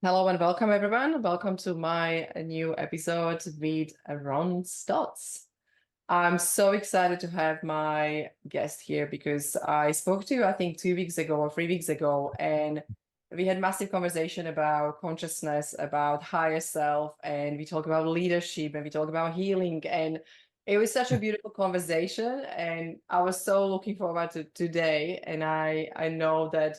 Hello and welcome, everyone. Welcome to my new episode with Ron Stotts. I'm so excited to have my guest here because I spoke to you, I think, 2 weeks ago or 3 weeks ago, and we had massive conversation about consciousness, about higher self, and we talk about leadership and we talk about healing. And it was such a beautiful conversation, and I was so looking forward to today. And I know that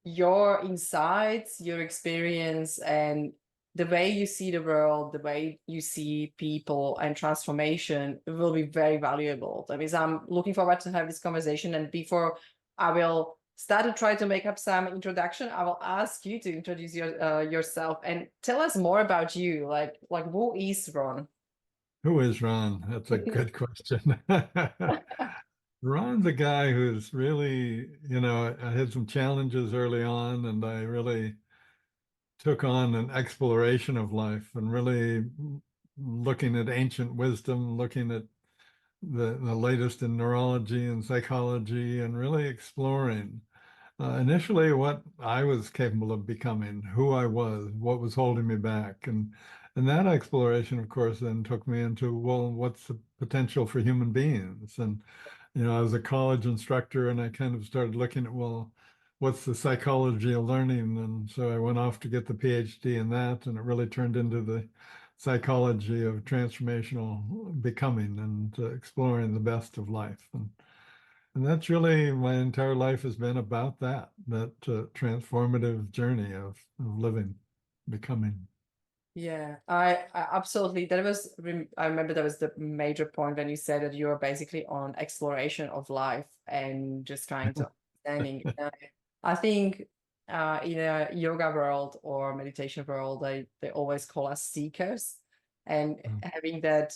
your insights, your experience, and the way you see the world, the way you see people and transformation will be very valuable. That means I'm looking forward to have this conversation. And before I will start to try to make up some introduction, I will ask you to introduce yourself and tell us more about you. Like who is Ron? Who is Ron? That's a good question. Ron's a guy who's really, I had some challenges early on, and I really took on an exploration of life and really looking at ancient wisdom, looking at the latest in neurology and psychology, and really exploring initially what I was capable of becoming, who I was, what was holding me back. And that exploration, of course, then took me into, well, what's the potential for human beings? And, I was a college instructor and I kind of started looking at, well, what's the psychology of learning? And so I went off to get the PhD in that, and it really turned into the psychology of transformational becoming and exploring the best of life. And that's really my entire life has been about that transformative journey of living, becoming. Yeah, I absolutely. I remember that was the major point when you said that you were basically on exploration of life and just trying to understanding. I think in a yoga world or meditation world, they always call us seekers, and having that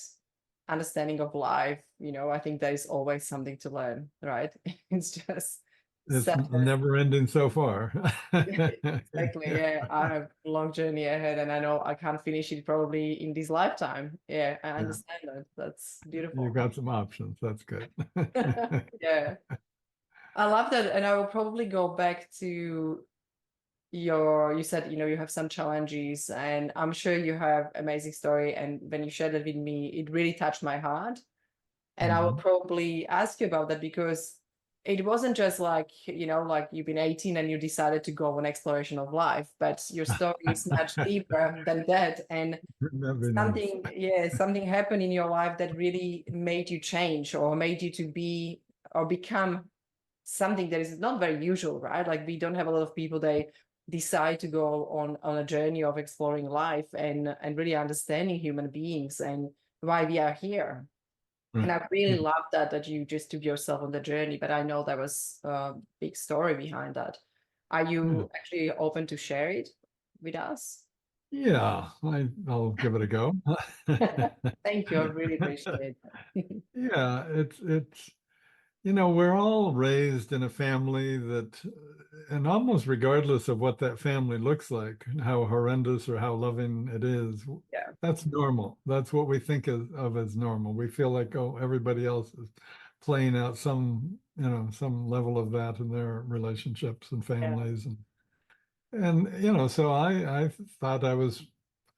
understanding of life, I think there is always something to learn, right? It's just It's such a never ending so far. exactly. Yeah, I have a long journey ahead, and I know I can't finish it probably in this lifetime. Yeah, I Yeah, understand that. That's you've beautiful. got some options. That's good. Yeah, I love that, and I will probably go back to you said, you have some challenges, and I'm sure you have amazing story. And when you shared it with me, it really touched my heart. And I will Mhm. probably ask you about that because it wasn't just like, like you've been 18 and you decided to go on exploration of life, but your story is much deeper than that. And That'd be nice. something happened in your life that really made you change or made you to be or become something that is not very usual, right? Like we don't have a lot of people, they decide to go on a journey of exploring life and really understanding human beings and why we are here. And Right. I really love that you just took yourself on the journey, but I know there was a big story behind that. Are Yeah. you actually open to share it with us? Yeah, I'll give it a go. Thank you. I really appreciate that. Yeah, it's we're all raised in a family that, and almost regardless of what that family looks like, how horrendous or how loving it is, Yeah. that's normal. That's what we think of as normal. We feel like, oh, everybody else is playing out some level of that in their relationships and Yeah. families. And so I thought I was,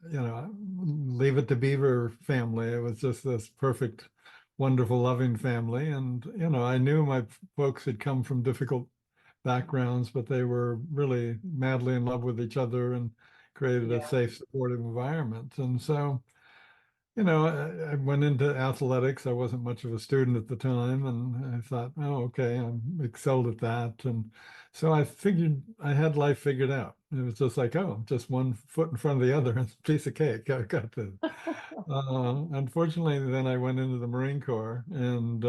leave it to Beaver family. It was just this perfect, wonderful, loving family. And, I knew my folks had come from difficult backgrounds, but they were really madly in love with each other and created a Yeah. safe, supportive environment. And so, I went into athletics. I wasn't much of a student at the time, and I thought, oh, okay, I'm excelled at that. And so I figured I had life figured out. It was just like, oh, just one foot in front of the other, and it's a piece of cake. I got this. Unfortunately, then I went into the Marine Corps and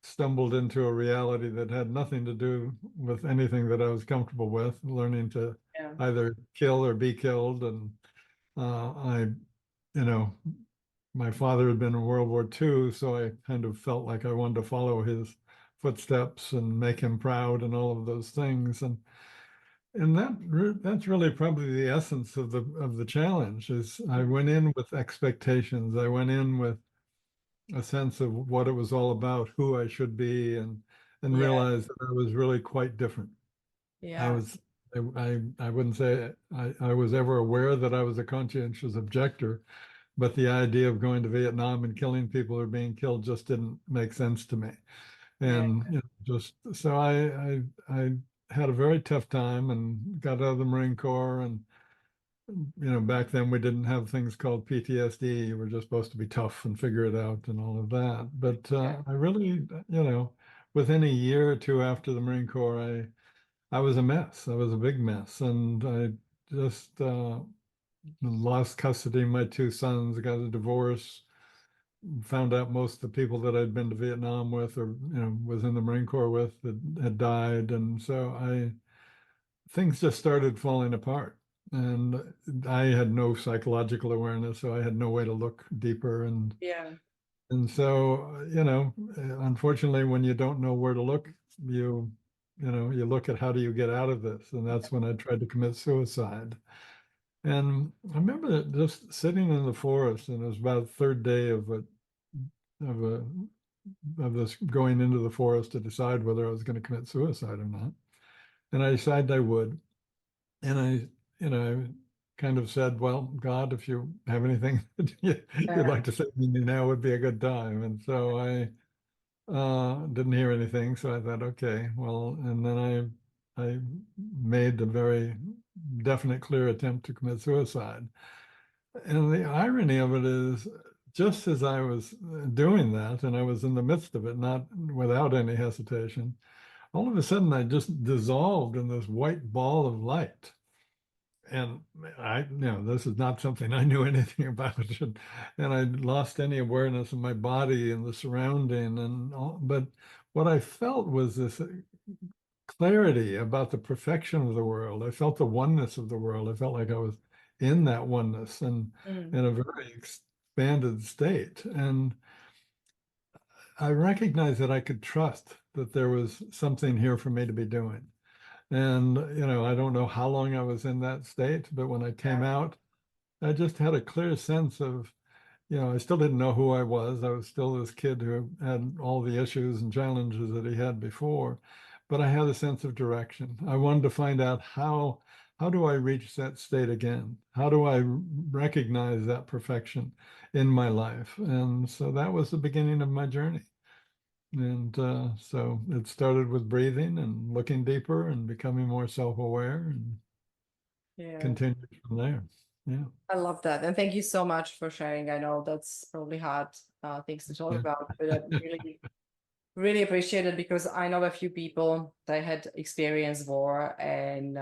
stumbled into a reality that had nothing to do with anything that I was comfortable with, learning to Yeah. either kill or be killed. And I, you know, my father had been in World War II, so I kind of felt like I wanted to follow his footsteps and make him proud and all of those things. And that's really probably the essence of the challenge is I went in with expectations. I went in with a sense of what it was all about, who I should be, and Yeah. realized that I was really quite different. I Yeah. was I wouldn't say I was ever aware that I was a conscientious objector, but the idea of going to Vietnam and killing people who are being killed just didn't make sense to me. Yeah. And just so I had a very tough time and got out of the Marine Corps. And back then we didn't have things called PTSD. You were just supposed to be tough and figure it out and all of that. But Yeah. I really, within a year or two after the Marine Corps, I was a mess. I was a big mess, and I just lost custody of my two sons, got a divorce, found out most of the people that I'd been to Vietnam with or was in the Marine Corps with had died. And so I things just started falling apart. And I had no psychological awareness, so I had no way to look deeper. Yeah. And so, unfortunately, when you don't know where to look, you look at how do you get out of this? And that's when I tried to commit suicide. And I remember just sitting in the forest, and it was about the third day of a of this going into the forest to decide whether I was going to commit suicide or not. And I decided I would. And I kind of said, well, God, if you have anything that you'd Yeah. like to say to me now would be a good time. And so I didn't hear anything. So I thought, okay, well, and then I made a very definite, clear attempt to commit suicide. And the irony of it is, just as I was doing that, and I was in the midst of it, not without any hesitation, all of a sudden I just dissolved in this white ball of light. And this is not something I knew anything about, and I lost any awareness of my body and the surrounding and all. But what I felt was this clarity about the perfection of the world. I felt the oneness of the world. I felt like I was in that oneness and Mm. in a very expanded state. And I recognized that I could trust that there was something here for me to be doing. And, I don't know how long I was in that state, but when I came Yeah. out, I just had a clear sense of, I still didn't know who I was. I was still this kid who had all the issues and challenges that he had before, but I had a sense of direction. I wanted to find out how do I reach that state again? How do I recognize that perfection in my life? And so that was the beginning of my journey. And so it started with breathing and looking deeper and becoming more self-aware and Yeah. continued from there. Yeah. I love that. And thank you so much for sharing. I know that's probably hard things to talk Yeah. about, but I really, really appreciate it because I know a few people they had experienced war and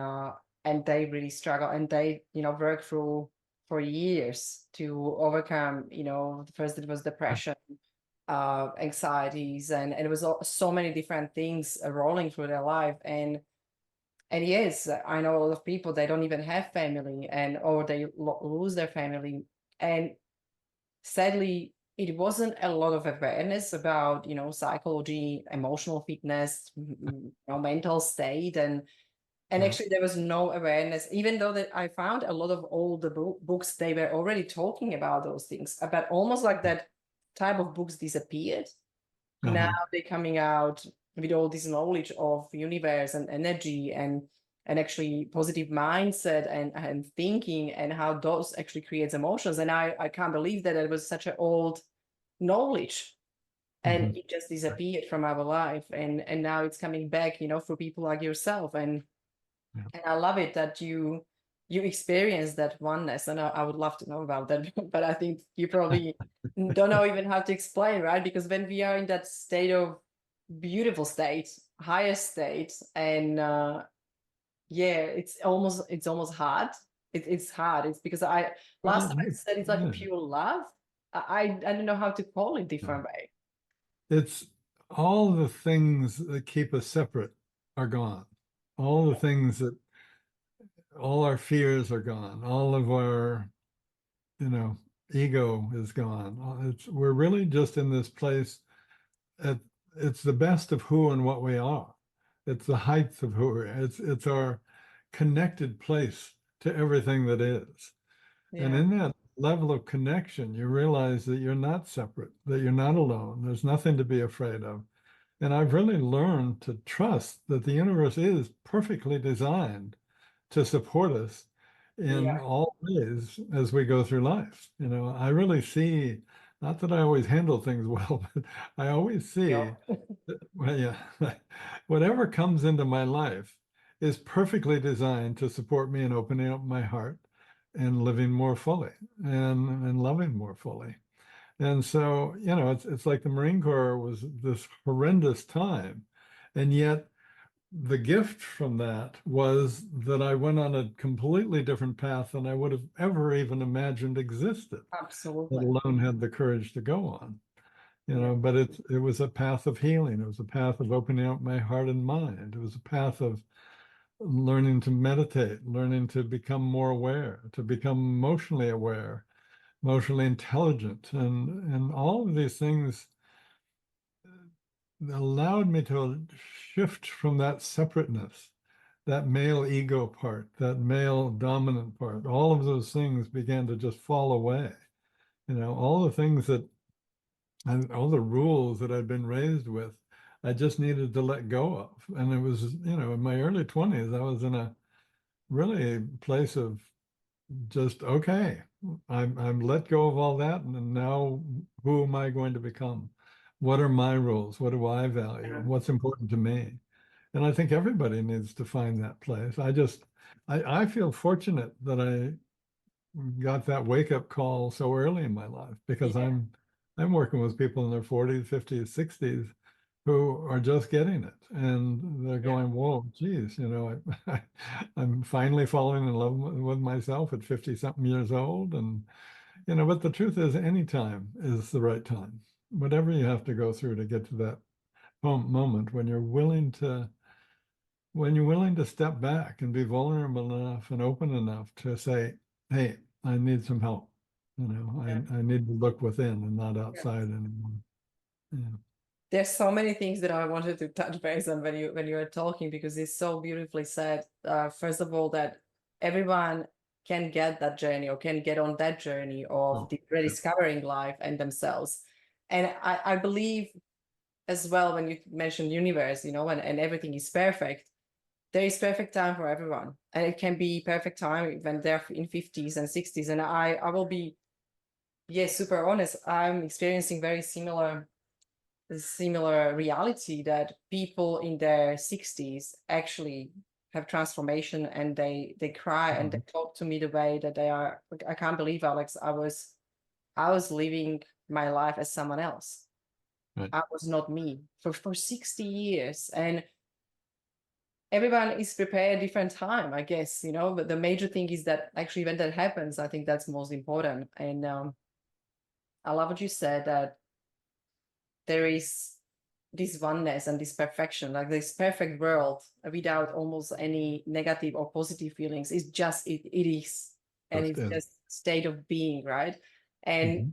they really struggle and they, work through for years to overcome, first it was depression, anxieties, and it was so many different things rolling through their life. And yes, I know a lot of people, they don't even have family or they lose their family. And sadly, it wasn't a lot of awareness about, psychology, emotional fitness, mental state. And Yeah. actually there was no awareness, even though that I found a lot of older books, they were already talking about those things, but almost like that type of books disappeared. Now Uh-huh. they're coming out with all this knowledge of universe and energy and actually positive mindset and thinking and how those actually creates emotions. And I can't believe that it was such an old knowledge and Mhm. it just disappeared from our life. And now it's coming back, for people like yourself. Yeah. And I love it that you experience that oneness. And I would love to know about that, but I think you probably don't know even how to explain, right? Because when we are in that state of beautiful state, higher state, and yeah, it's almost hard. It's hard. It's because I last Well, time I said it's like yeah. pure love. I don't know how to call it Yeah. different way. It's all the things that keep us separate are gone. All the things that all our fears are gone. All of our, you know, ego is gone. We're really just in this place at it's the best of who and what we are. It's the height of who we are. It's our connected place to everything that is. And Yeah. in that level of connection, you realize that you're not separate, that you're not alone. There's nothing to be afraid of. And I've really learned to trust that the universe is perfectly designed to support us in Yeah. all ways as we go through life. I really see, not that I always handle things well, but I always see Yeah. well, yeah, whatever comes into my life is perfectly designed to support me in opening up my heart and living more fully and loving more fully. And so, it's like the Marine Corps was this horrendous time. And yet the gift from that was that I went on a completely different path than I would have ever even imagined existed, let Absolutely. alone had the courage to go on. Yeah. But it was a path of healing. It was a path of opening up my heart and mind. It was a path of learning to meditate, learning to become more aware, to become emotionally aware, emotionally intelligent, and all of these things allowed me to shift from that separateness, that male ego part, that male dominant part. All of those things began to just fall away. All the things that and all the rules that I'd been raised with, I just needed to let go of. And it was, in my early 20s, I was in a really place of just, okay, I'm let go of all that. And now who am I going to become? What are my rules? What do I value? Yeah. What's important to me? And I think everybody needs to find that place. I feel fortunate that I got that wake up call so early in my life because Yeah. I'm working with people in their 40s, 50s, 60s who are just getting it and they're Yeah. going, whoa, geez, I'm finally falling in love with myself at 50 something years old. And, but the truth is any time is the right time. Whatever you have to go through to get to that moment when you're willing to step back and be vulnerable enough and open enough to say, hey, I need some help. Yeah. I need to look within and not Yeah. outside anymore. Yeah. There's so many things that I wanted to touch base on when you were talking because it's so beautifully said. First of all, that everyone can get that journey or can get on that journey of Oh, yeah. rediscovering life and themselves. And I believe as well when you mentioned universe, and everything is perfect, there is perfect time for everyone. And it can be perfect time when they're in 50s and 60s. And I will be, yes, super honest. I'm experiencing very similar reality that people in their 60s actually have transformation and they cry and they Mhm. talk to me the way that they are. I can't believe, Alex, I was living my life as someone else. Right. I was not me for 60 years. And everyone is prepared at different time, I guess, but the major thing is that actually when that happens, I think that's most important. And I love what you said, that there is this oneness and this perfection, like this perfect world without almost any negative or positive feelings. It's just it is, and Just it's is. just state of being, right? And Mhm.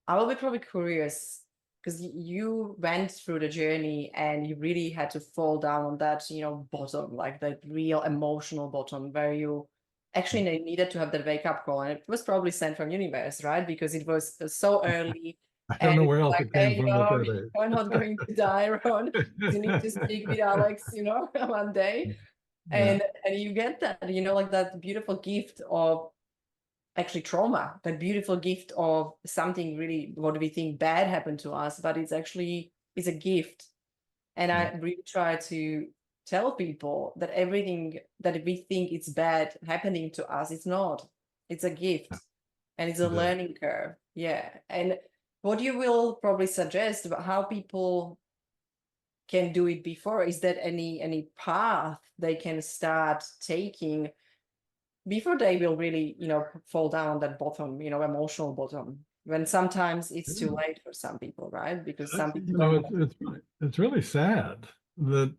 I will be probably curious because you went through the journey and you really had to fall down on that, bottom, like that real emotional bottom where you actually needed to have that wake up call. And it was probably sent from universe, right? Because it was so early I don't and know it's where else like, it came hey, from at that you're not going to die, Ron. You need to age. speak with Alex, one day. Yeah. And you get that, like that beautiful gift of actually trauma, that beautiful gift of something really what we think bad happened to us, but it's a gift. And I Right. really try to tell people that everything that we think it's bad happening to us, it's not. It's a gift and it's a It is. learning curve. Yeah. And what you will probably suggest about how people can do it before, is that any path they can start taking before they will really, fall down on that bottom, emotional bottom, when sometimes it's too late for some people, right? Because some people don't have. It's really sad that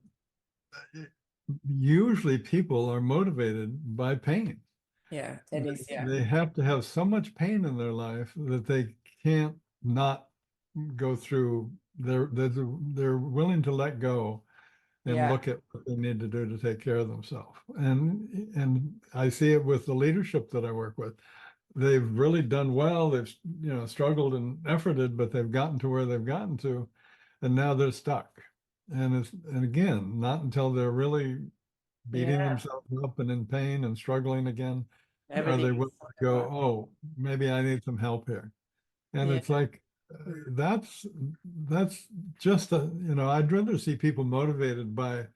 usually people are motivated by pain. Yeah, that They, is, yeah. they have to have so much pain in their life that they can't not go through. They're willing to let go and Yeah. look at what they need to do to take care of themselves. And I see it with the leadership that I work with. They've really done well. They've struggled and efforted, but they've gotten to where they've gotten to, and now they're stuck. And again, not until they're really beating Yeah. themselves up and in pain and struggling again? Are Everything they is willing to softened go, up. oh, maybe I need some help here? And Yeah. it's like, that's just a, I'd rather see people motivated by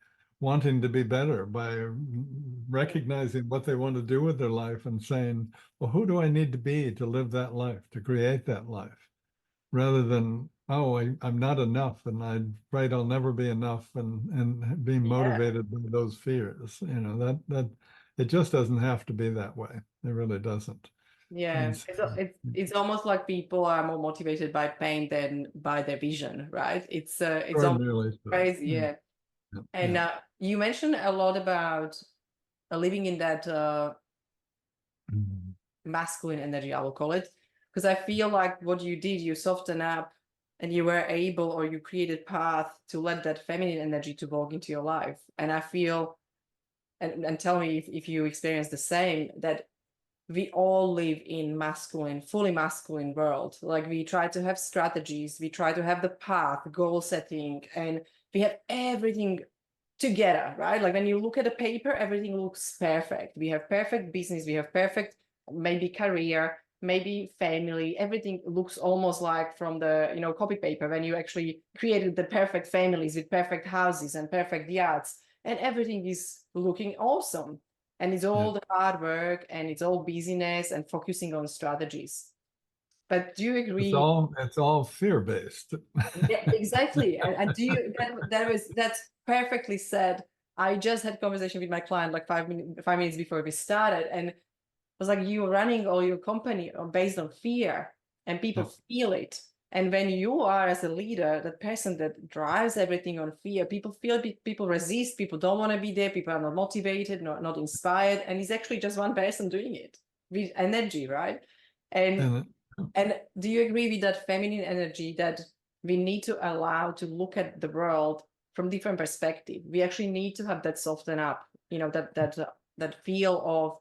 wanting to be better, by recognizing what they want to do with their life and saying, well, who do I need to be to live that life, to create that life? Rather than, oh, I'm not enough and I'm afraid I'll never be enough, and being Yeah. motivated by those fears. That it just doesn't have to be that way. It really doesn't. And Yeah. so, It's almost like people are more motivated by pain than by their vision, right? It's almost extraordinarily so. crazy, Yeah, yeah. yeah, And yeah. you mentioned a lot about living in that Mhm. masculine energy, I will call it, because I feel like what you did, you soften up and you were able, or you created path to let that feminine energy to walk into your life. And I feel, and tell me if you experience the same, that we all live in masculine, fully masculine world. Like we try to have strategies, we try to have the path, goal setting, and we have everything together, right? Like when you look at a paper, everything looks perfect. We have perfect business, we have perfect maybe career, maybe family. Everything looks almost like from the copy paper when you actually created the perfect families with perfect houses and perfect yachts, and everything is looking awesome. And it's Yeah. all the hard work and it's all busyness and focusing on strategies. But do you It's agree? all fear based. Yeah, exactly. And do you that's perfectly said. I just had a conversation with my client like 5 minutes before we started, and it was like you running all your company based on fear, and people Yeah. feel it. And when you are as a leader, that person that drives everything on fear, people feel it, people resist, people don't want to be there, people are not motivated, not inspired, and it's actually just one person doing it with energy, right? And And and do you agree with that feminine energy that we need to allow to look at the world from different perspective? We actually need to have that soften up, that feel of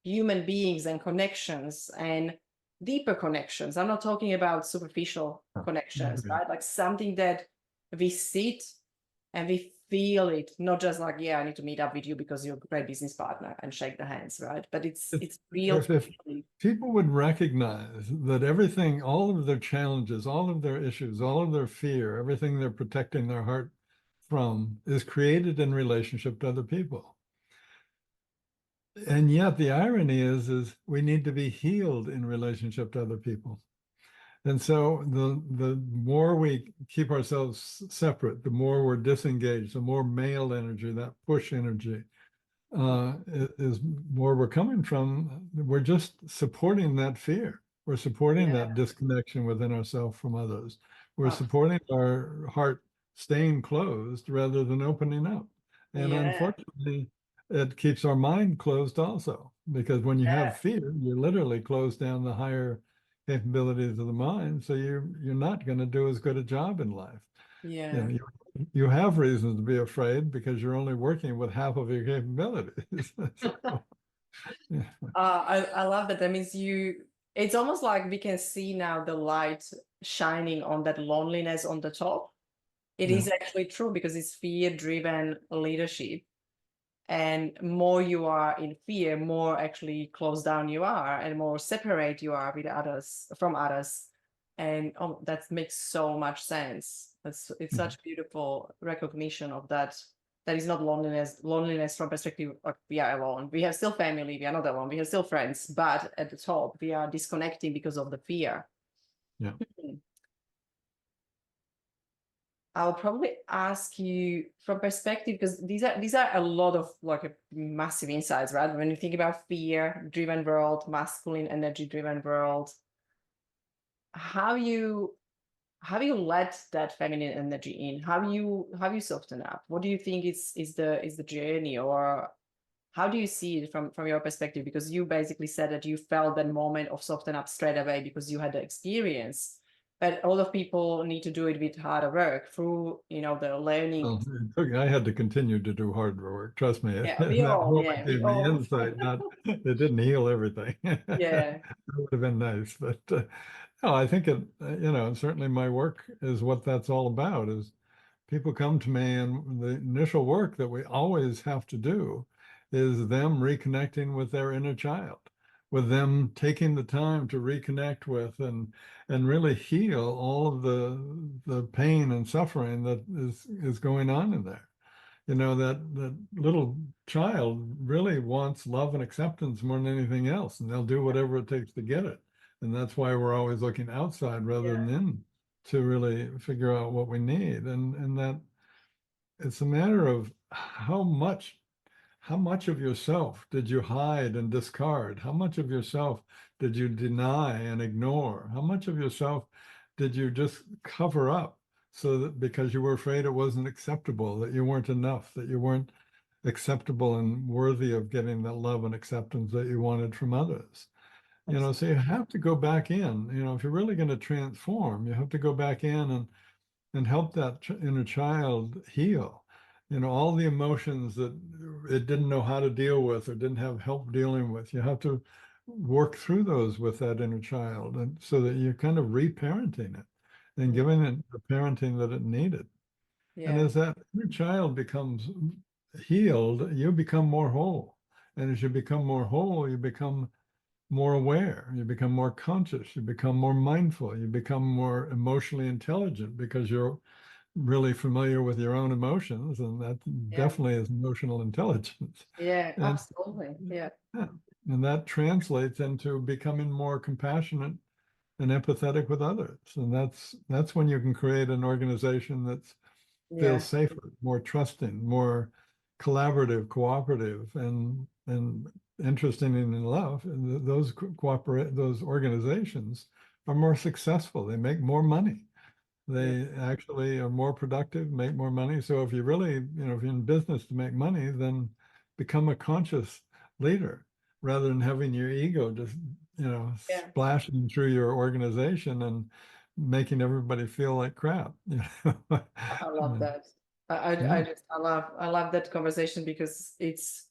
human beings and connections and deeper connections. I'm not talking about superficial connections, yeah. right? Like something that we sit and we feel it, not just like, yeah, I need to meet up with you because you're a great business partner and shake the hands, right? But it's real If feeling. people would recognize that everything, all of their challenges, all of their issues, all of their fear, everything they're protecting their heart from is created in relationship to other people. And yet the irony is we need to be healed in relationship to other people. And so the more we keep ourselves separate, the more we're disengaged, the more male energy, that push energy, is where we're coming from. We're just supporting that fear. We're supporting Yeah, that disconnection within ourselves from others. We're abs- supporting our heart staying closed rather than opening up. And yeah, unfortunately, it keeps our mind closed also, because when you have yeah, fear, you literally close down the higher capabilities of the mind. So you're not going to do as good a job in life. You know, yeah. you have reasons to be afraid because you're only working with half of your capabilities. So, yeah, I love that. That means it's almost like we can see now the light shining on that loneliness on the top. It yeah. is actually true because it's fear-driven leadership. And more you are in fear, more actually closed down you are and more separate you are with others from others. And oh, that makes so much sense. It's Yeah. such beautiful recognition of that. That is not loneliness from perspective of we are alone. We have still family, we are not alone, we have still friends, but at the top we are disconnecting because of the fear. Yeah. I'll probably ask you from perspective because these are a lot of like massive insights, right? When you think about fear-driven world, masculine energy-driven world, how you let that feminine energy in? How you soften up? What do you think is the journey, or how do you see it from your perspective? Because you basically said that you felt that moment of soften up straight away because you had the experience. But a lot of people need to do it with harder work through, the learning. Well, I had to continue to do hard work. Trust me, Yeah, we that all, moment yeah, we gave me all, insight. Not, it didn't heal everything. yeah, That would have been nice, but no, I think it. Certainly my work is what that's all about. Is people come to me, and the initial work that we always have to do is them reconnecting with their inner child, with them taking the time to reconnect with and really heal all of the pain and suffering that is going on in there. You know, that little child really wants love and acceptance more than anything else, and they'll do whatever it takes to get it. And that's why we're always looking outside rather Yeah. than in to really figure out what we need. And that it's a matter of how much of yourself did you hide and discard? How much of yourself did you deny and ignore? How much of yourself did you just cover up so that because you were afraid it wasn't acceptable, that you weren't enough, that you weren't acceptable and worthy of getting the love and acceptance that you wanted from others? You know, so you have to go back in. You know, if you're really going to transform, you have to go back in and help that inner child heal. You know, all the emotions that it didn't know how to deal with or didn't have help dealing with. You have to work through those with that inner child, and so that you're kind of reparenting it and Yeah. giving it the parenting that it needed. And Yeah. as that inner child becomes healed, you become more whole. And as you become more whole, you become more aware, you become more conscious, you become more mindful, you become more emotionally intelligent because you're really familiar with your own emotions, and that Yeah. definitely is emotional intelligence. Yeah. And Absolutely. Yeah. yeah, and that translates into becoming more compassionate and empathetic with others. And that's when you can create an organization that feels Yeah. safer, more trusting, more collaborative, cooperative, and interesting and in love. And those cooperate those organizations are more successful. They make more money. Yeah. They actually are more productive, make more money. So if you really, if you're in business to make money, then become a conscious leader rather than having your ego just, Yeah. splashing through your organization and making everybody feel like crap. I love that. Yeah. I love that conversation because it's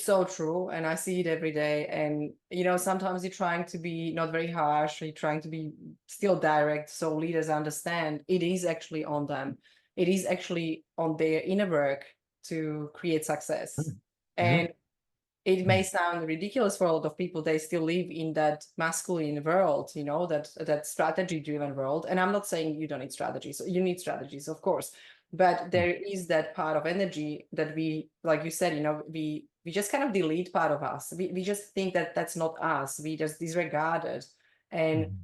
so true, and I see it every day. And sometimes you're trying to be not very harsh, you're trying to be still direct, so leaders understand it is actually on them. It is actually on their inner work to create success. Yeah. And it may sound ridiculous for a lot of people. They still live in that masculine world, that strategy driven world. And I'm not saying you don't need strategies. You need strategies, of course. But there is that part of energy that we, like you said, we just kind of delete part of us. We just think that that's not us. We just disregard it. And Mhm.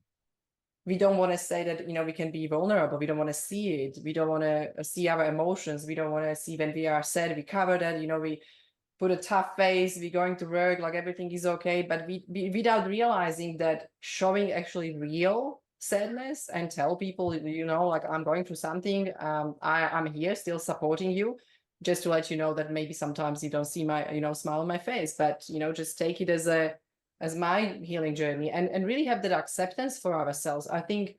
we don't want to say that, we can be vulnerable. We don't want to see it. We don't want to see our emotions. We don't want to see when we are sad. We cover that, we put a tough face, we're going to work like everything is okay, but we without realizing that showing actually real sadness and tell people, like I'm going through something, I'm here still supporting you, just to let you know that maybe sometimes you don't see my smile on my face, but just take it as my healing journey, and really have that acceptance for ourselves. I think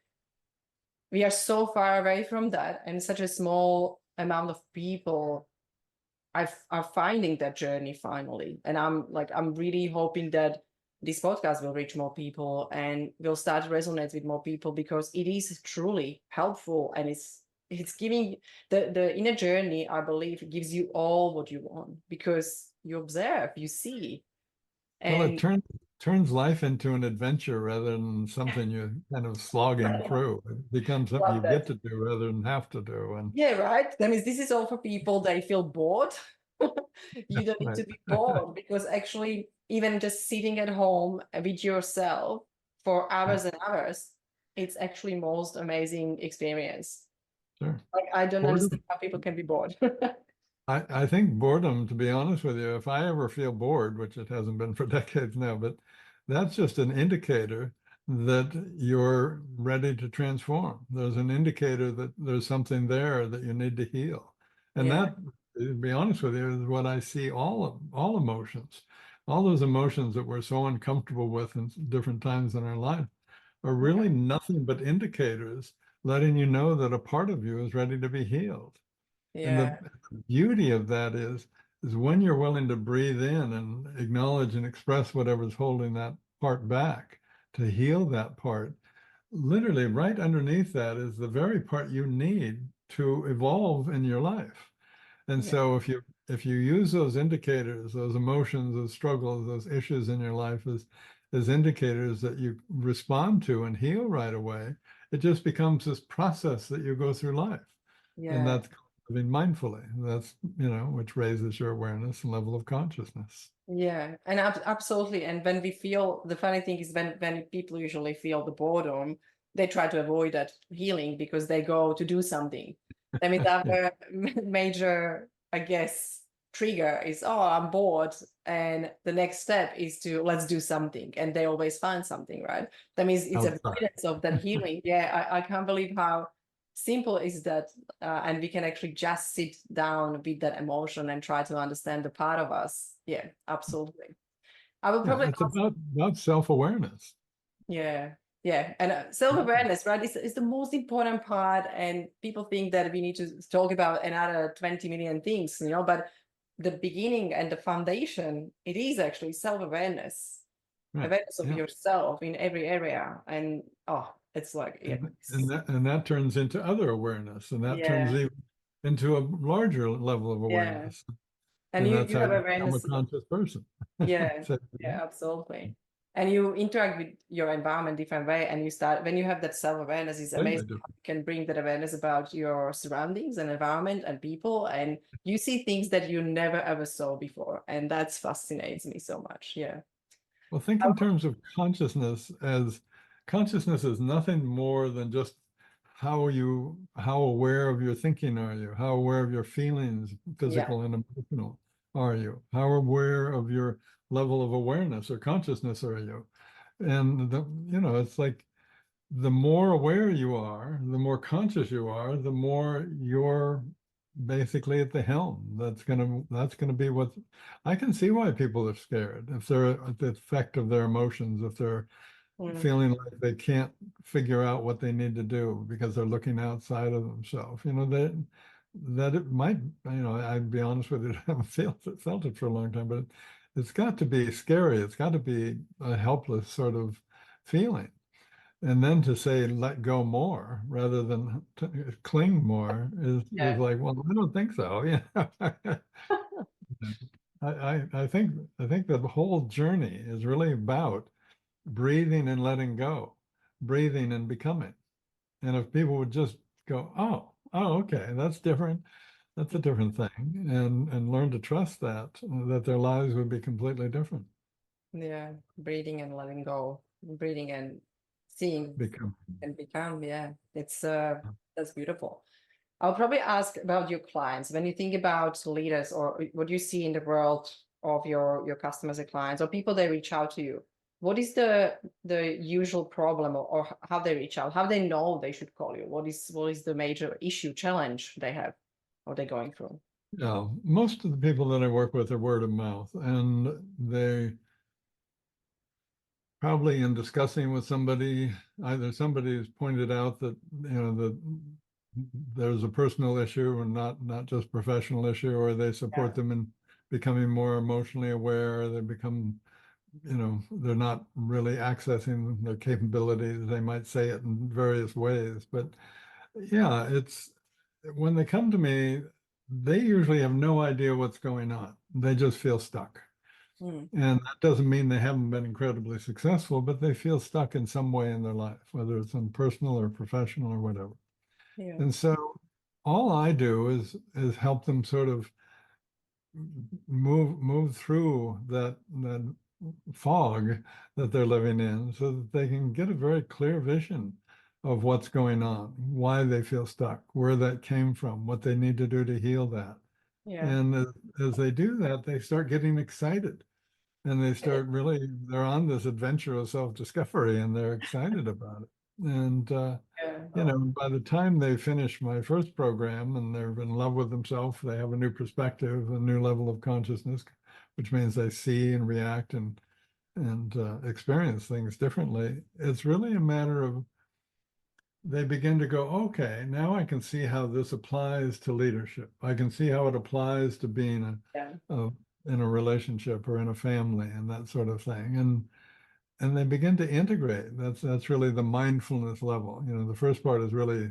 we are so far away from that, and such a small amount of people are finding that journey finally. And I'm really hoping that this podcast will reach more people and will start to resonate with more people, because it is truly helpful, and it's giving the inner journey, I believe, gives you all what you want, because you observe, you see. Well, it And turns life into an adventure rather than something you're kind of slogging through. It becomes something you love get that. to do rather than have to do. And Yeah, right. That means this is all for people they feel bored. You don't need right. to be bored, because actually, even just sitting at home with yourself for Yeah, hours and hours, it's actually most amazing experience. sure. Like, I don't understand Boredom. how people can be bored. I think boredom, to be honest with you, if I ever feel bored, which it hasn't been for decades now, but that's just an indicator that you're ready to transform. There's an indicator that there's something there that you need to heal. And Yeah, that, to be honest with you, is what I see all emotions. All those emotions that we're so uncomfortable with in different times in our life are yeah, really nothing but indicators letting you know that a part of you is ready to be healed. And the yeah, beauty of that is when you're willing to breathe in and acknowledge and express whatever's holding that part back to heal that part, literally right underneath that is the very part you need to evolve in your life. And Yeah. so if you use those indicators, those emotions, those struggles, those issues in your life as indicators that you respond to and heal right away, it just becomes this process that you go through life. And Yeah. that's living mindfully. That's, you know, which raises your awareness and level of consciousness. Yeah, and absolutely. And when we feel, the funny thing is when people usually feel the boredom, they try to avoid that healing because they go to do something. That means Yeah. our major, I guess, trigger is, oh, I'm bored. And the next step is to let's do something. And they always find something, right? That means it's Outside. avoidance of that healing. Yeah, I can't believe how simple is that. And we can actually just sit down with that emotion and try to understand the part of us. Yeah, absolutely. I will Yeah, probably it's ask, about self-awareness. yeah, yeah. And self-awareness, right, is the most important part. And people think that we need to talk about another 20 million things, but the beginning and the foundation, it is actually self-awareness, Right. awareness of Yeah. yourself in every area. And oh, it's like, yeah, And that turns into other awareness, and that turns yeah, even into a larger level of yeah. awareness. And And you that's you how have you become a awareness. conscious person. Yeah, So, yeah, absolutely. And you interact with your environment different way, and you start when you have that self-awareness, it's completely amazing how different. you can bring that awareness about your surroundings and environment and people, and you see things that you never ever saw before. And that fascinates me so much. Yeah. Well, think in terms of consciousness as consciousness is nothing more than just how aware of your thinking are you? How aware of your feelings, Yeah. physical and emotional, are you? How aware of your level of awareness or consciousness are you? And it's like the more aware you are, the more conscious you are, the more you're basically at the helm. That's gonna be what I can see why people are scared if they're at the effect of their emotions, if they're Mm, feeling like they can't figure out what they need to do because they're looking outside of themselves. That it might, I'd be honest with you, I haven't felt it for a long time, but it's got to be scary. It's got to be a helpless sort of feeling. And then to say let go more rather than cling more is yeah. like, well, I don't think so. Yeah. I think that the whole journey is really about breathing and letting go, breathing and becoming. And if people would just go, oh, okay, that's different. That's a different thing, and learn to trust that their lives would be completely different. Yeah. Breathing and letting go, breathing and seeing Become. and become. Yeah. It's that's beautiful. I'll probably ask about your clients. When you think about leaders or what you see in the world of your customers and clients or people that reach out to you, what is the usual problem or how they reach out, how they know they should call you? What is the major issue, challenge they have or they're going through? Yeah, most of the people that I work with are word of mouth, and they probably in discussing with somebody, either somebody has pointed out that that there's a personal issue and not just professional issue, or they support Yeah. them in becoming more emotionally aware. They become, they're not really accessing their capabilities. They might say it in various ways, but yeah, it's when they come to me, they usually have no idea what's going on. They just feel stuck. Mm, And that doesn't mean they haven't been incredibly successful, but they feel stuck in some way in their life, whether it's in personal or professional or whatever. yeah. And so all I do is help them sort of move through that fog that they're living in so that they can get a very clear vision of what's going on, why they feel stuck, where that came from, what they need to do to heal that. Yeah. And as they do that, they start getting excited and they're on this adventure of self-discovery and they're excited about it. And Yeah. by the time they finish my first program and they're in love with themselves, they have a new perspective, a new level of consciousness, which means they see and react and experience things differently. It's really a matter of they begin to go, okay, now I can see how this applies to leadership. I can see how it applies to being Yeah. in a relationship or in a family and that sort of thing. And they begin to integrate. That's really the mindfulness level. The first part is really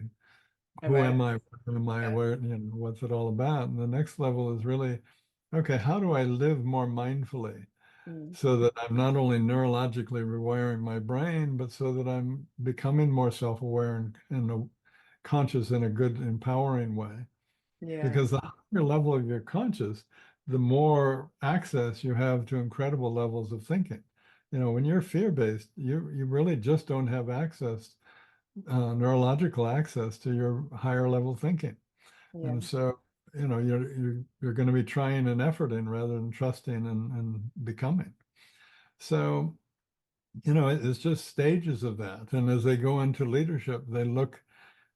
who am Awareness. I? What am I? Yeah. Where, what's it all about? And the next level is really, okay, how do I live more mindfully Mm. so that I'm not only neurologically rewiring my brain, but so that I'm becoming more self-aware and conscious in a good, empowering way? Yeah. Because the higher level of your conscious, the more access you have to incredible levels of thinking. When you're fear-based, you really just don't have access, neurological access to your higher level thinking. Yeah. And so, you're going to be trying and efforting rather than trusting and becoming. So, it's just stages of that. And as they go into leadership, they look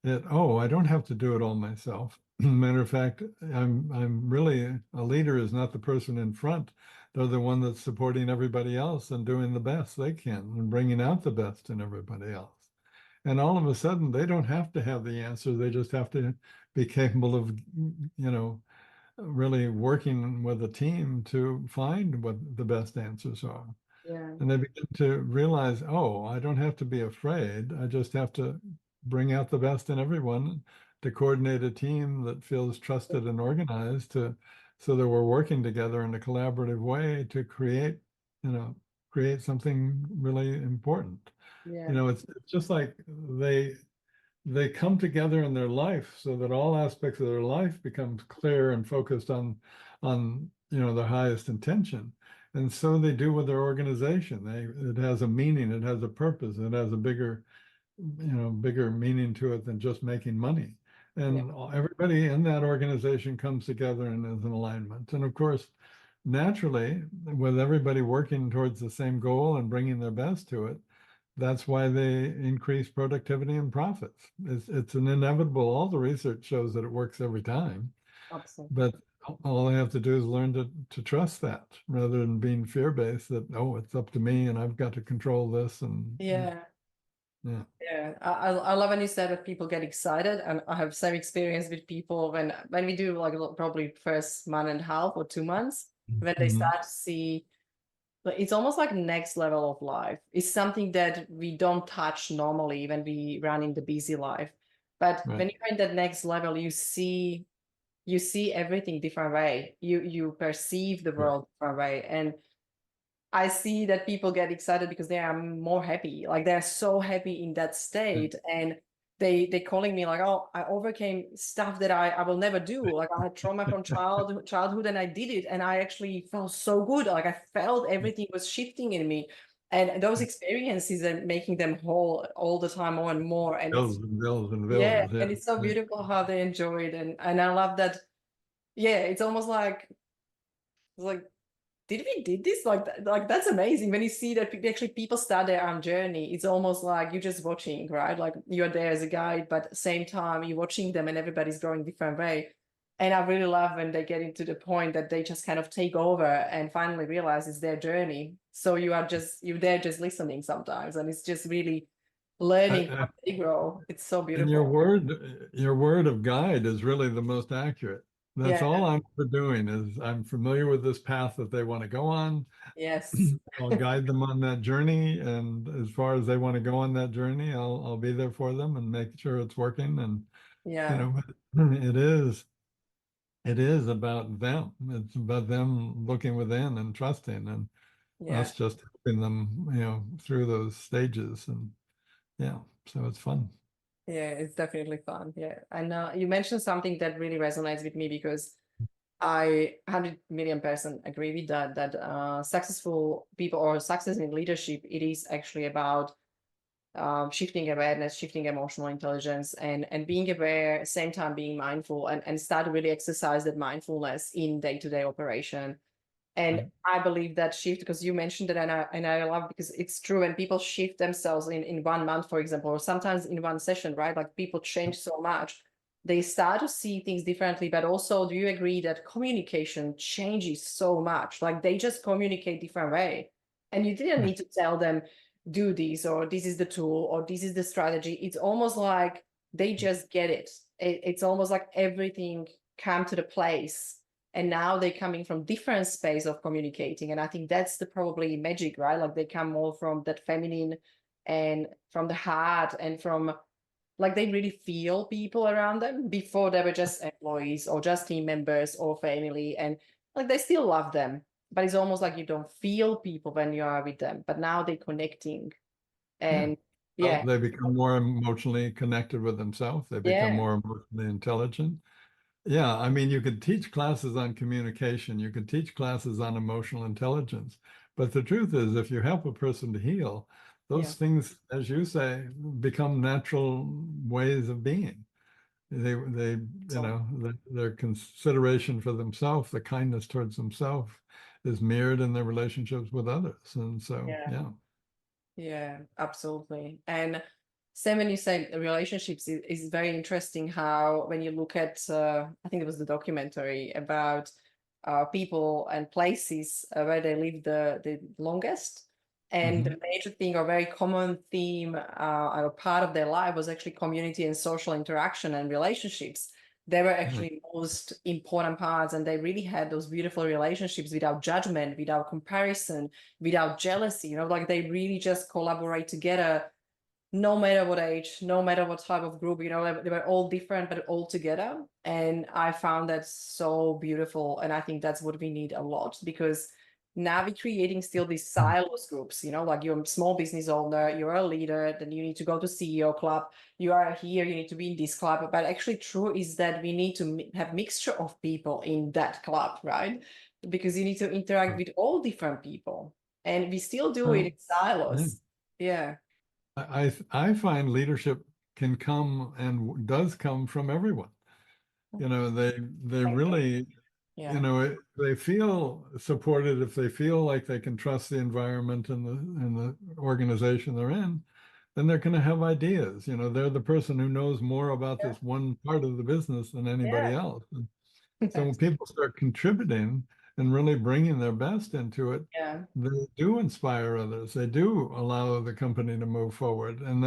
at, oh, I don't have to do it all myself. Matter of fact, I'm really, a leader is not the person in front. They're the one that's supporting everybody else and doing the best they can and bringing out the best in everybody else. And all of a sudden, they don't have to have the answer. They just have to be capable of, really working with a team to find what the best answers are. Yeah. And they begin to realize, oh, I don't have to be afraid. I just have to bring out the best in everyone to coordinate a team that feels trusted and organized so that we're working together in a collaborative way to create something really important. Yeah. It's just like they come together in their life so that all aspects of their life becomes clear and focused on their highest intention. And so they do with their organization. It has a meaning, it has a purpose, it has a bigger meaning to it than just making money. Yeah. And everybody in that organization comes together and is in alignment. And of course, naturally, with everybody working towards the same goal and bringing their best to it, that's why they increase productivity and profits. It's an inevitable. All the research shows that it works every time, Absolutely. but all they have to do is learn to trust that rather than being fear-based that, oh, it's up to me and I've got to control this. And Yeah. yeah. Yeah, I love when you said that people get excited, and I have some experience with people when we do like probably first month and a half or 2 months, when they Mhm. start to see, like, it's almost like next level of life. It's something that we don't touch normally when we run in the busy life, but Right. when you're in that next level, you see everything different way. You perceive the Right. world different way, and I see that people get excited because they are more happy. Like they're so happy in that state. And they calling me like, oh, I overcame stuff that I will never do. Like I had trauma from childhood and I did it. And I actually felt so good. Like I felt everything was shifting in me. And those experiences are making them whole all the time more and more. And it's Bills and bills and yeah, bills. Yeah. and it's so Yeah. beautiful how they enjoy it. And I love that. Yeah, it's almost like did we did this like that's amazing when you see that actually people start their own journey. It's almost like you're just watching, right? Like you're there as a guide, but at the same time you're watching them and everybody's going different way. And I really love when they get into the point that they just kind of take over and finally realize it's their journey. So you're there just listening sometimes, and it's just really learning I, how they grow. It's so And beautiful. your word of guide is really the most accurate. That's Yeah. all I'm doing is I'm familiar with this path that they want to go on. Yes. I'll guide them on that journey, and as far as they want to go on that journey, I'll be there for them and make sure it's working. And you Yeah. know, it is about them. It's about them looking within and trusting, and Yeah. us just helping them, through those stages. And yeah, so it's fun. Yeah, it's definitely fun. Yeah. And you mentioned something that really resonates with me because I 100 million% agree with that successful people or success in leadership, it is actually about shifting awareness, shifting emotional intelligence, and being aware, same time being mindful, and start to really exercise that mindfulness in day-to-day operation. And Right. I believe that shift, because you mentioned it, and I love, because it's true. When people shift themselves in 1 month, for example, or sometimes in one session, right? Like people change so much, they start to see things differently. But also, do you agree that communication changes so much? Like they just communicate different way, and you didn't Right. need to tell them do this, or this is the tool, or this is the strategy. It's almost like they just get it. It's almost like everything come to the place, and now they're coming from different space of communicating. And I think that's the probably magic, right? Like they come more from that feminine and from the heart and from like they really feel people around them. Before they were just employees or just team members or family, and like they still love them, but it's almost like you don't feel people when you are with them. But now they're connecting, Yeah. and Well, yeah, they become more emotionally connected with themselves. They become yeah, more emotionally intelligent. Yeah, I mean, you could teach classes on communication, you could teach classes on emotional intelligence, but the truth is, if you help a person to heal, yeah, those things, as you say, become natural ways of being. so Their consideration for themselves, the kindness towards themselves, is mirrored in their relationships with others. And so, yeah. yeah. Yeah, absolutely. And same when you say relationships is very interesting how when you look at I think it was the documentary about people and places where they live the longest. And the Mhm. major thing or very common theme or part of their life was actually community and social interaction and relationships. They were Yeah. actually most important parts, and they really had those beautiful relationships without judgment, without comparison, without jealousy, like they really just collaborate together, no matter what age, no matter what type of group, they were all different but all together. And I found that so beautiful, and I think that's what we need a lot, because now we're creating still these silos groups, like you're a small business owner, you're a leader, then you need to go to CEO club, you are here, you need to be in this club. But actually true is that we need to have mixture of people in that club, right? Because you need to interact with all different people, and we still do it in Well, yeah. silos. Yeah. I find leadership can come and does come from everyone. They Thank really, Yeah. they feel supported if they feel like they can trust the environment and the organization they're in, then they're going to have ideas. They're the person who knows more about Yeah. this one part of the business than anybody Yeah. else. So when people start contributing and really bringing their best into it, Yeah. they do inspire others. They do allow the company to move forward. And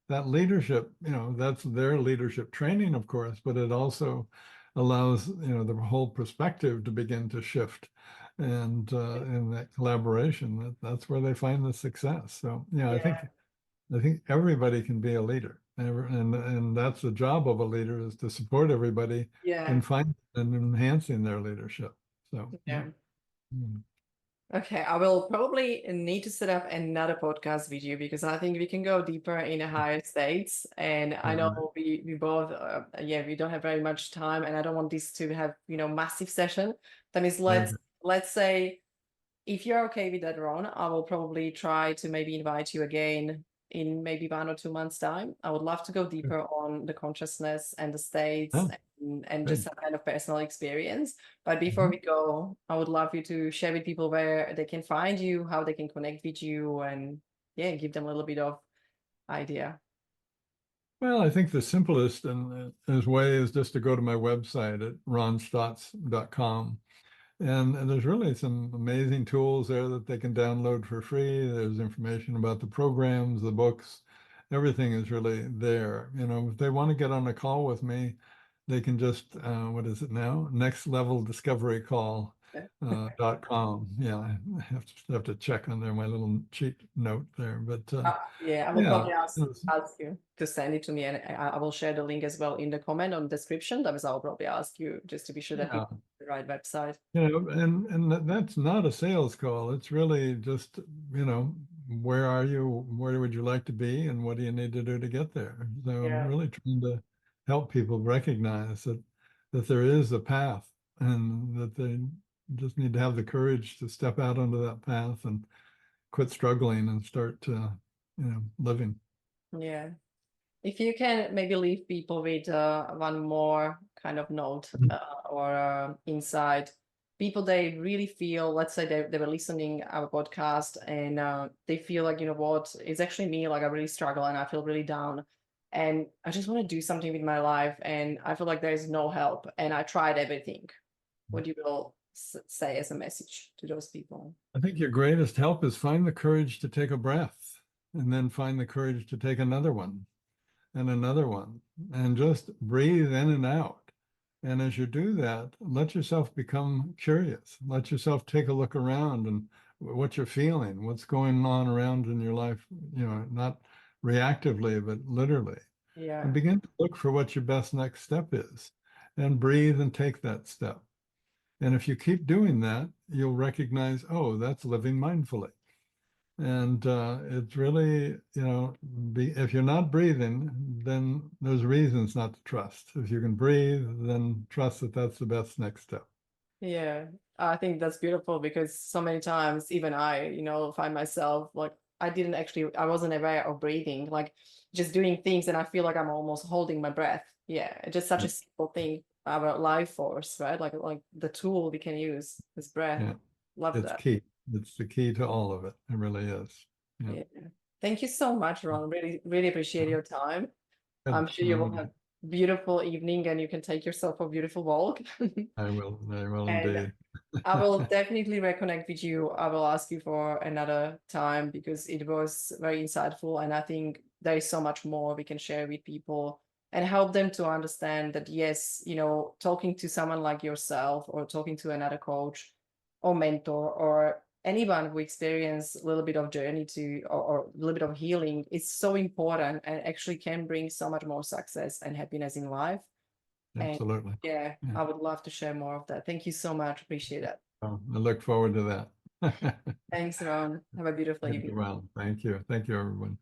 that leadership, that's their leadership training, of course, but it also allows, the whole perspective to begin to shift. And in that collaboration, that's where they find the success. So, Yeah. I think everybody can be a leader, and that's the job of a leader, is to support everybody in Yeah. finding and enhancing their leadership. So yeah. Yeah. Mm. Okay, I will probably need to set up another podcast with you, because I think we can go deeper in the higher states. And I All right. know we both, yeah, we don't have very much time, and I don't want this to have, massive session. That is, Okay. let's say, if you're okay with that, Ron, I will probably try to maybe invite you again in maybe 1 or 2 months' time. I would love to go Good. deeper on the consciousness and the states, Oh, and just good. some kind of personal experience. But before Mhm. we go, I would love you to share with people where they can find you, how they can connect with you, and yeah, give them a little bit of idea. Well, I think the simplest and way is just to go to my website at ronstotts.com. And there's really some amazing tools there that they can download for free. There's information about the programs, the books, everything is really there. If they want to get on a call with me, they can just, what is it now? Next Level Discovery Call. .com. Yeah, I have to check on there, my little cheat note there. But Yeah, I will yeah, probably ask you to send it to me, and I will share the link as well in the comment on the description. That was, I'll probably ask you just to be sure that you yeah. have the right website. That's not a sales call. It's really just, where are you? Where would you like to be? And what do you need to do to get there? So I'm Yeah, really trying to help people recognize that there is a path, and that they just need to have the courage to step out onto that path and quit struggling and start living. yeah. If you can maybe leave people with one more kind of note or insight, people they really feel, let's say they were listening our podcast, and they feel like, what, it's actually me, like I really struggle and I feel really down, and I just want to do something with my life, and I feel like there is no help, and I tried everything. What you will say as a message to those people? I think your greatest help is find the courage to take a breath, and then find the courage to take another one and another one, and just breathe in and out. And as you do that, let yourself become curious. Let yourself take a look around and what you're feeling, what's going on around in your life, not reactively, but literally. Yeah. and begin to look for what your best next step is and breathe and take that step. And if you keep doing that, you'll recognize, oh, that's living mindfully. And it's really, if you're not breathing, then there's reasons not to trust. If you can breathe, then trust that that's the best next step. Yeah, I think that's beautiful because so many times, even I, find myself like I wasn't aware of breathing, like just doing things, and I feel like I'm almost holding my breath. Yeah, just such Yeah, a simple thing about life force, right? Like the tool we can use is breath. yeah. Love It's that. key. It's the key to all of it. It really is. Yeah. Yeah. Thank you so much, Ron. Really, really appreciate your time. Good. I'm sure you will have beautiful evening and you can take yourself a beautiful walk. I will. I will And indeed. I will definitely reconnect with you. I will ask you for another time because it was very insightful. And I think there is so much more we can share with people and help them to understand that, yes, talking to someone like yourself or talking to another coach or mentor or anyone who experience a little bit of journey to or a little bit of healing is so important and actually can bring so much more success and happiness in life. And Absolutely. yeah, Yeah. I would love to share more of that. Thank you so much. Appreciate it. So I look forward to that. Thanks, Ron. Have a beautiful Very evening. well. Thank you. Thank you, everyone.